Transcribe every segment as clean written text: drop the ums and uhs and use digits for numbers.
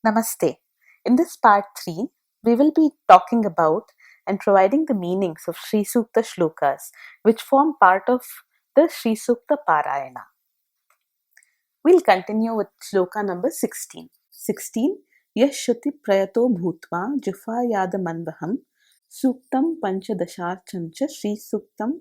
Namaste. In this part 3, we will be talking about and providing the meanings of Sri Sukta shlokas which form part of the Sri Sukta Parayana. We'll continue with shloka number 16. 16. Yashruti prayato bhutva jufa yadamanvaham suktam panchadasharchancha Sri Suktam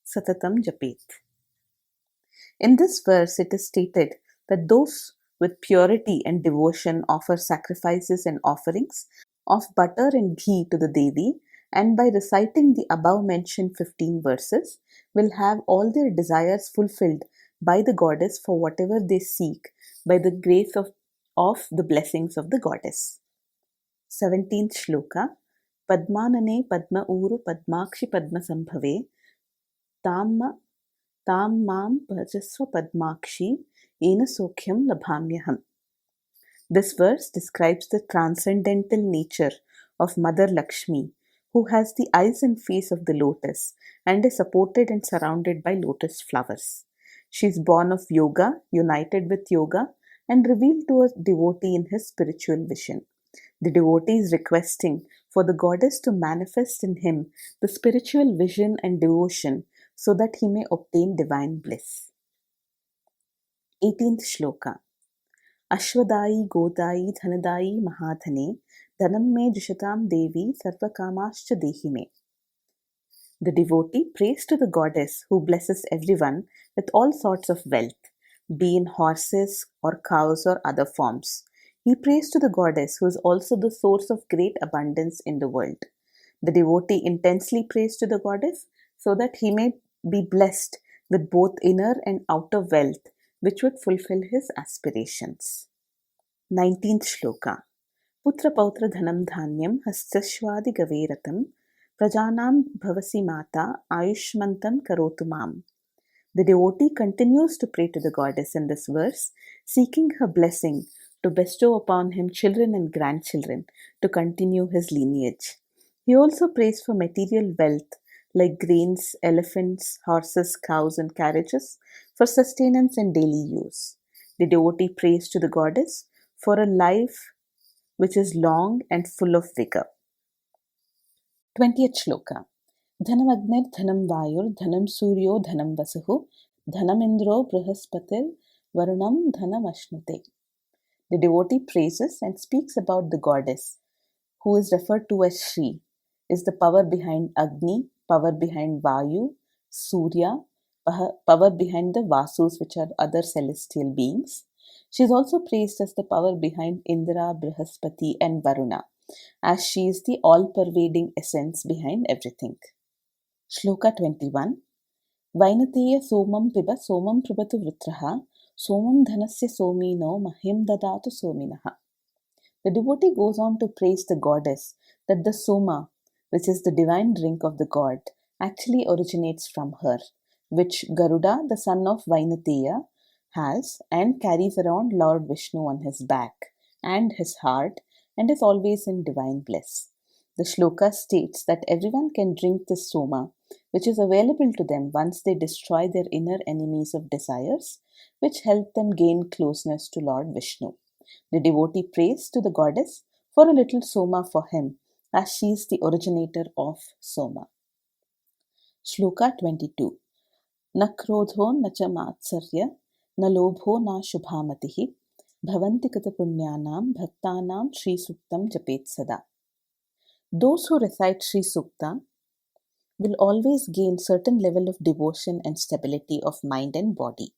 satatam japet. In this verse, it is stated that those with purity and devotion offer sacrifices and offerings of butter and ghee to the Devi, and by reciting the above mentioned 15 verses, will have all their desires fulfilled by the goddess for whatever they seek by the grace of the blessings of the goddess. 17th Shloka. Padmanane Padma Uru Padmakshi Padma Sambhave Tam mam bhajasva padmakshi ena sokhyam labhamyaham. This verse describes the transcendental nature of Mother Lakshmi, who has the eyes and face of the lotus and is supported and surrounded by lotus flowers. She is born of yoga, united with yoga, and revealed to a devotee in his spiritual vision. The devotee is requesting for the goddess to manifest in him the spiritual vision and devotion so that he may obtain divine bliss. 18th Shloka. Ashwadayi Godayi Dhanadayi Mahadhane Dhanam me Jushatam Devi Sarvakamascha Dehime. The devotee prays to the goddess who blesses everyone with all sorts of wealth, be in horses or cows or other forms. He prays to the goddess who is also the source of great abundance in the world. The devotee intensely prays to the goddess so that he may be blessed with both inner and outer wealth which would fulfill his aspirations. 19th Shloka. Putra Pautra Dhanam Dhanyam Hastashwadi Gaveratam Prajanam Bhavasi Mata Ayushmantam Karotu Mam. The devotee continues to pray to the goddess in this verse, seeking her blessing to bestow upon him children and grandchildren to continue his lineage. He also prays for material wealth like grains, elephants, horses, cows, and carriages for sustenance and daily use. The devotee prays to the goddess for a life which is long and full of vigor. 20th Shloka. Dhanam Agnir Dhanam Vayur Dhanam Suryo Dhanam Vasuhu Dhanam Indro Brahaspatir Varunam Dhanam Ashnute. The devotee praises and speaks about the goddess, who is referred to as Shri, is the power behind Agni, power behind Vayu, Surya, power behind the Vasus, which are other celestial beings. She is also praised as the power behind Indra, Brihaspati, and Varuna, as she is the all-pervading essence behind everything. Shloka 21. Vainateya somam piba somam prabhatu vritraha somam dhanasya somino mahim dadatu sominaha. The devotee goes on to praise the goddess that the soma, which is the divine drink of the god, actually originates from her, which Garuda, the son of Vainateya, has and carries around Lord Vishnu on his back and his heart and is always in divine bliss. The shloka states that everyone can drink this soma, which is available to them once they destroy their inner enemies of desires, which help them gain closeness to Lord Vishnu. The devotee prays to the goddess for a little soma for him, as she is the originator of soma. Shloka 22. Na krodho na cha matsarya na lobho na shubhamatihi bhavanti kata punyanam bhaktanam Sri Suktam japet sada. Those who recite Sri Sukta will always gain certain level of devotion and stability of mind and body.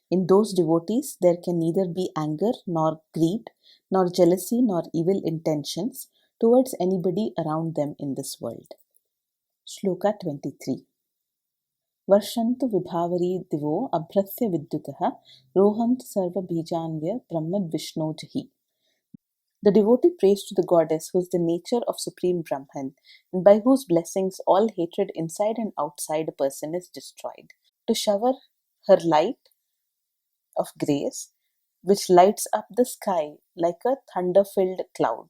In those devotees, there can neither be anger, nor greed, nor jealousy, nor evil intentions towards anybody around them in this world. Shloka 23. Varshantu vibhavari divo abhrasya vidyutaha rohantu sarva bijanvya brahmad vishnojahi. The devotee prays to the goddess who is the nature of Supreme Brahman and by whose blessings all hatred inside and outside a person is destroyed, to shower her light of grace, which lights up the sky like a thunder-filled cloud,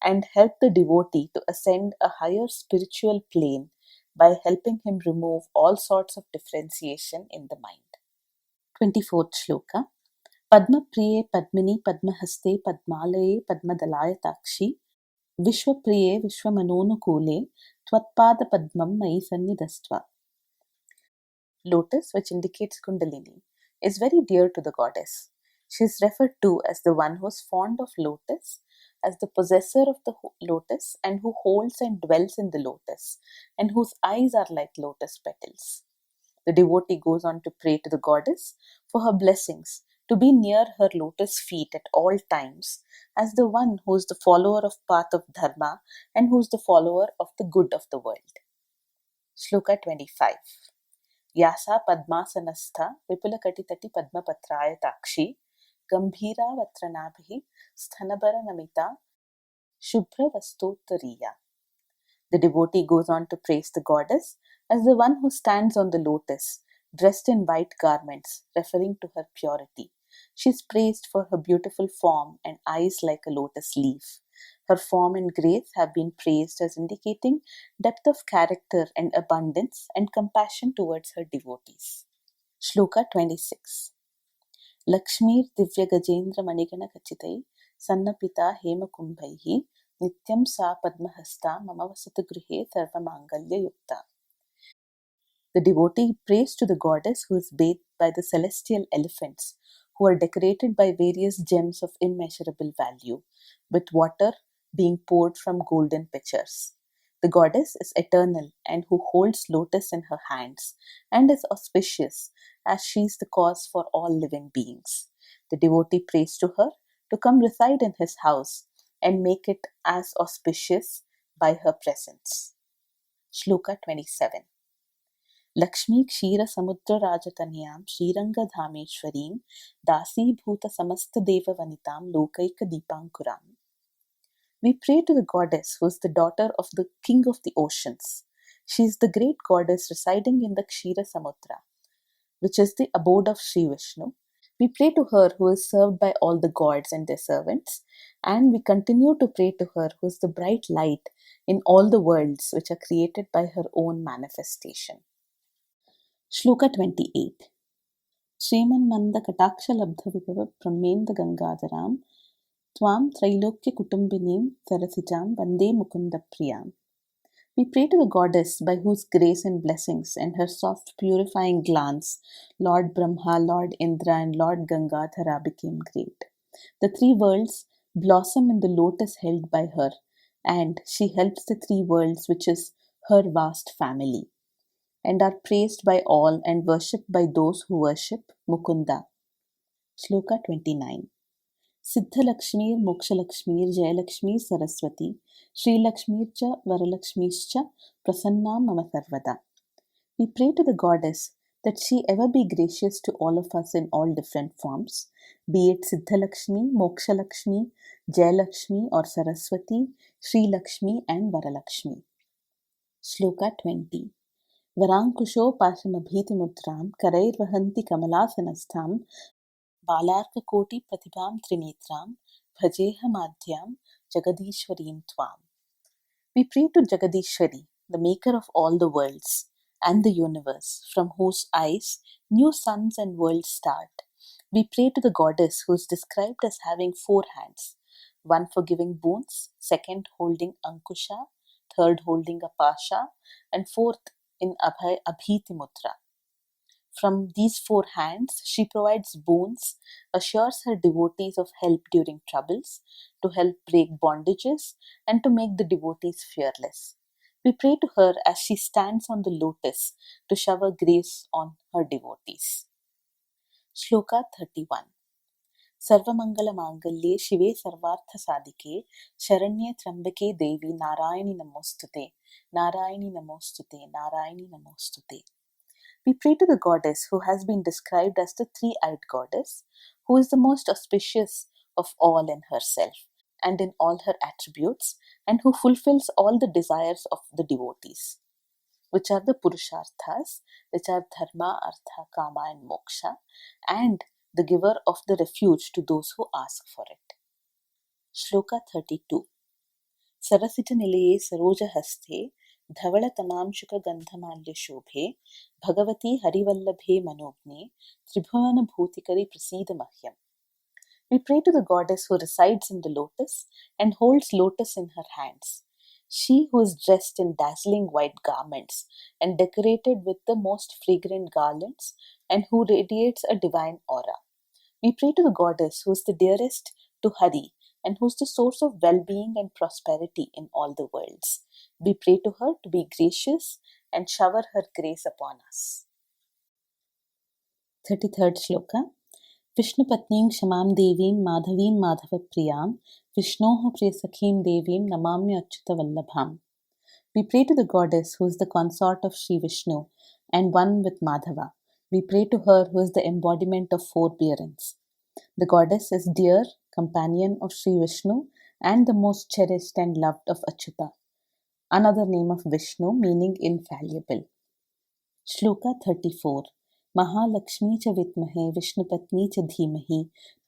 and help the devotee to ascend a higher spiritual plane by helping him remove all sorts of differentiation in the mind. 24th Shloka. पद्मप्रिये पद्मिनी पद्महस्ते पद्मालये पद्मदलायताक्षि विश्वप्रिये विश्वमनोनुकूले त्वत्पादपद्मं मयि सन्निधस्त्व. Lotus, which indicates Kundalini, is very dear to the goddess. She is referred to as the one who is fond of lotus, as the possessor of the lotus, and who holds and dwells in the lotus, and whose eyes are like lotus petals. The devotee goes on to pray to the goddess for her blessings, to be near her lotus feet at all times, as the one who is the follower of path of dharma and who is the follower of the good of the world. Shloka 25. यासा पद्मासनस्था विपुलकटितटी पद्मपत्रायताक्षी गम्भीरावत्रनाभिः स्तनभरनमिता शुभ्रवस्तोत्तरीया. The devotee goes on to praise the goddess as the one who stands on the lotus, dressed in white garments, referring to her purity. She is praised for her beautiful form and eyes like a lotus leaf. Her form and grace have been praised as indicating depth of character and abundance and compassion towards her devotees. Shloka 26. Lakshmir Divya Gajendra Manigana Kachitai Sannapita Hema Kumbhaihi Nityam Sa Padmahasta Mama Vasatu Grihe Sarva Mangalya Yukta. The devotee prays to the goddess who is bathed by the celestial elephants, who are decorated by various gems of immeasurable value, with water being poured from golden pitchers. The goddess is eternal and who holds lotus in her hands and is auspicious as she is the cause for all living beings. The devotee prays to her to come reside in his house and make it as auspicious by her presence. Shloka 27. Lakshmi क्षीरसमुद्रराजतनयां श्रीरङ्गधामेश्वरीं दासीभूतसमस्तदेववनितां लोकैकदीपाङ्कुराम्. We pray to the goddess who is the daughter of the king of the oceans. She is the great goddess residing in the Kshira Samudra, which is the abode of Sri Vishnu. We pray to her who is served by all the gods and their servants, and we continue to pray to her who is the bright light in all the worlds which are created by her own manifestation. Shloka 28. श्रीमन्मन्दकटाक्षलब्धविभव ब्रह्मेन्द्रगङ्गाधरां त्वां त्रैलोक्यकुटुम्बिनीं सरसिजां वन्दे मुकुन्दप्रियाम्. We pray to the goddess by whose grace and blessings and her soft purifying glance Lord Brahma, Lord Indra and Lord Gangadhara became great. The three worlds blossom in the lotus held by her, and she helps the three worlds, which is her vast family, and are praised by all and worshipped by those who worship Mukunda. Shloka 29. Siddhalakshmir Mokshalaxmir Jayalakshmir Saraswati Srilakshmir cha Varalakshmischa Prasannam Mama Sarvada. We pray to the goddess that she ever be gracious to all of us in all different forms, be it Siddhalakshmi, Mokshalakshmi, Jayalakshmi or Saraswati, Srilakshmi and Varalakshmi. Shloka 20. Varankusho Pashamabhiti Karairvahanti Kamalasanastham Balarkakoti Pratibham Trinetram Bhajehamadhyam Jagadishwarim Tvam. We pray to Jagadishwari, the maker of all the worlds and the universe, from whose eyes new suns and worlds start. We pray to the goddess who is described as having 4 hands, one for giving boons, second holding Ankusha, third holding a Pasha, and fourth in Abhiti Mudra. From these 4 hands, she provides boons, assures her devotees of help during troubles, to help break bondages, and to make the devotees fearless. We pray to her as she stands on the lotus to shower grace on her devotees. Shloka 31. Sarvamangala Mangalye Shive Sarvartha Sadike Sharanye Trambake Devi Narayani Namostute Narayani Namostute Narayani Namostute. We pray to the goddess who has been described as the three-eyed goddess, who is the most auspicious of all in herself and in all her attributes, and who fulfills all the desires of the devotees, which are the Purusharthas, which are Dharma, Artha, Kama and Moksha, and the giver of the refuge to those who ask for it. Shloka 32. Sarasita Nilaye Saroja Haste धवलतमांशुकगन्धमाल्यशोभे भगवती हरिवल्लभे मनोज्ञे त्रिभुवनभूतिकरि प्रसीद मह्यम्. We pray to the goddess who resides in the lotus and holds lotus in her hands. She who is dressed in dazzling white garments and decorated with the most fragrant garlands and who radiates a divine aura. We pray to the goddess who is the dearest to Hari and who is the source of well being and prosperity in all the worlds. We pray to her to be gracious and shower her grace upon us. 33rd Shloka. विष्णुपत्नीं क्षमां देवीं माधवीं माधवप्रियां विष्णोः प्रियसखीं देवीं नमाम्यच्युतवल्लभाम्. We pray to the goddess who is the consort of Sri Vishnu and one with Madhava. We pray to her who is the embodiment of forbearance. The goddess is dear companion of Sri Vishnu and the most cherished and loved of Achyuta, another name of Vishnu meaning infallible. Shloka 34. Mahalakshmi च विद्महे विष्णुपत्नी च धीमहि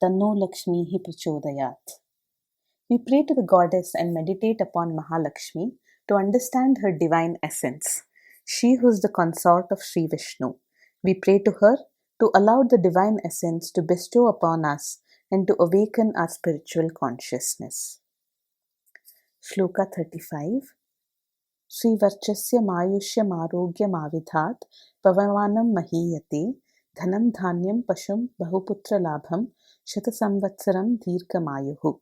तन्नो लक्ष्मीः प्रचोदयात्. We pray to the goddess and meditate upon Mahalakshmi to understand her divine essence. She who is the consort of Sri Vishnu. We pray to her to allow the divine essence to bestow upon us and to awaken our spiritual consciousness. Shloka 35. श्रीवर्चस्य मायुष्यमारोग्यमाविधात् पवमानं महीयते धनं धान्यं पशुं बहुपुत्रलाभं शतसंवत्सरं दीर्घमायुः.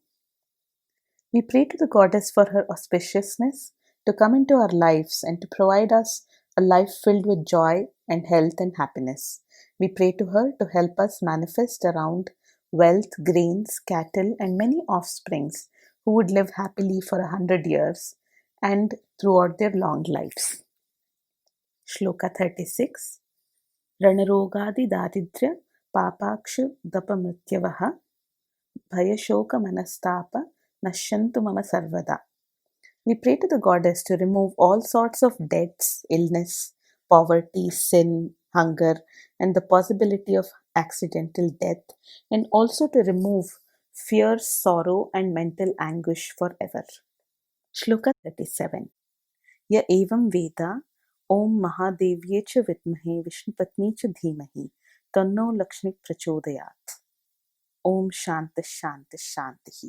We pray to the goddess for her auspiciousness to come into our lives and to provide us a life filled with joy and health and happiness. We pray to her to help us manifest around wealth, grains, cattle, and many offsprings who would live happily for 100 years and throughout their long lives. Shloka 36. Ranarogadi daridrya papakshu dapamrityavaha bhayashoka manastapa nashyantu mama sarvada. We pray to the goddess to remove all sorts of debts, illness, poverty, sin, hunger, and the possibility of accidental death, and also to remove fear, sorrow, and mental anguish forever. Shloka 37. य एवं वेद ॐ महादेव्ये च विद्महे विष्णुपत्नी च धीमहि तन्नो लक्ष्मी प्रचोदयात्. Om Shanti Shanti Shanti.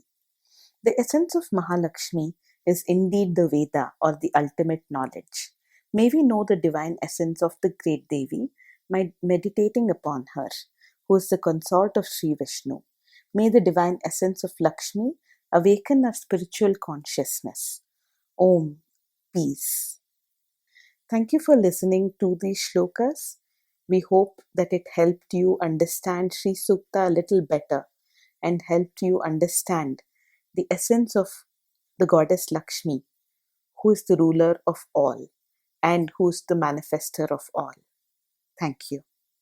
The essence of Mahalakshmi is indeed the Veda or the ultimate knowledge. May we know the divine essence of the great Devi by meditating upon her, who is the consort of Sri Vishnu. May the divine essence of Lakshmi awaken our spiritual consciousness. Om. Peace. Thank you for listening to these shlokas. We hope that it helped you understand Sri Sukta a little better and helped you understand the essence of the goddess Lakshmi, who is the ruler of all and who is the manifester of all. Thank you.